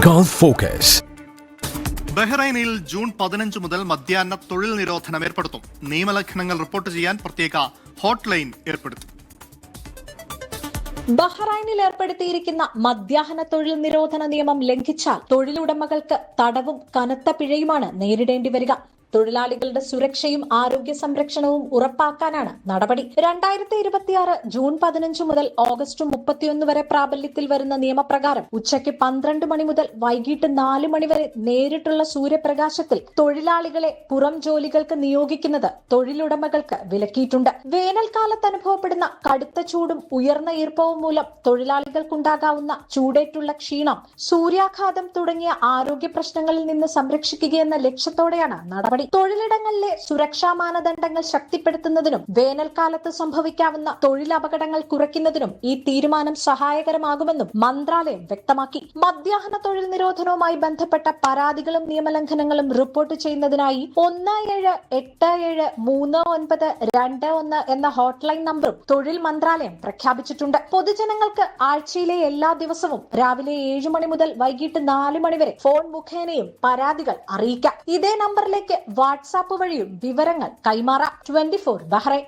Gulf Focus. ബഹ്റൈനിൽ June 15 മുതൽ മധ്യാഹ്ന തൊഴിൽ നിരോധനം ഏർപ്പെടുത്തും. നിയമലംഘനങ്ങൾ റിപ്പോർട്ട് ചെയ്യാൻ പ്രത്യേക ഹോട്ട്ലൈൻ ഏർപ്പെടുത്തും. ബഹ്റൈനിൽ ഏർപ്പെടുത്തിയിരിക്കുന്ന മധ്യാഹ്ന തൊഴിൽ നിരോധന നിയമം ലംഘിച്ചാൽ തൊഴിലുടമകൾക്ക് തടവും കനത്ത പിഴയുമാണ് നേരിടേണ്ടി വരിക. തൊഴിലാളികളുടെ സുരക്ഷയും ആരോഗ്യ സംരക്ഷണവും ഉറപ്പാക്കാനാണ് നടപടി. 2026 ജൂൺ 15 മുതൽ ഓഗസ്റ്റ് 31 വരെ പ്രാബല്യത്തിൽ വരുന്ന നിയമപ്രകാരം ഉച്ചയ്ക്ക് 12 മണി മുതൽ വൈകിട്ട് 4 മണി വരെ നേരിട്ടുള്ള സൂര്യപ്രകാശത്തിൽ തൊഴിലാളികളെ പുറം ജോലികൾക്ക് നിയോഗിക്കുന്നത് തൊഴിലുടമകൾക്ക് വിലക്കിയിട്ടുണ്ട്. വേനൽക്കാലത്ത് അനുഭവപ്പെടുന്ന കടുത്ത ചൂടും ഉയർന്ന ഈർപ്പവും മൂലം തൊഴിലാളികൾക്കുണ്ടാകാവുന്ന ചൂടേറ്റുള്ള ക്ഷീണം, സൂര്യാഘാതം തുടങ്ങിയ ആരോഗ്യ പ്രശ്നങ്ങളിൽ നിന്ന് സംരക്ഷിക്കുകയെന്ന ലക്ഷ്യത്തോടെയാണ് നടപടി. തൊഴിലിടങ്ങളിലെ സുരക്ഷാ മാനദണ്ഡങ്ങൾ ശക്തിപ്പെടുത്തുന്നതിനും വേനൽക്കാലത്ത് സംഭവിക്കാവുന്ന തൊഴിലപകടങ്ങൾ കുറയ്ക്കുന്നതിനും ഈ തീരുമാനം സഹായകരമാകുമെന്നും മന്ത്രാലയം വ്യക്തമാക്കി. മധ്യാഹ്ന തൊഴിൽ നിരോധനവുമായി ബന്ധപ്പെട്ട പരാതികളും നിയമലംഘനങ്ങളും റിപ്പോർട്ട് ചെയ്യുന്നതിനായി 17873921 എന്ന ഹോട്ട്ലൈൻ നമ്പറും തൊഴിൽ മന്ത്രാലയം പ്രഖ്യാപിച്ചിട്ടുണ്ട്. പൊതുജനങ്ങൾക്ക് ആഴ്ചയിലെ എല്ലാ ദിവസവും രാവിലെ 7 മണി മുതൽ വൈകിട്ട് 4 മണി വരെ ഫോൺ മുഖേനയും പരാതികൾ അറിയിക്കാം. ഇതേ നമ്പറിലേക്ക് വാട്സാപ്പ് വഴിയും വിവരങ്ങൾ കൈമാറാം. 24 ബഹ്റൈൻ.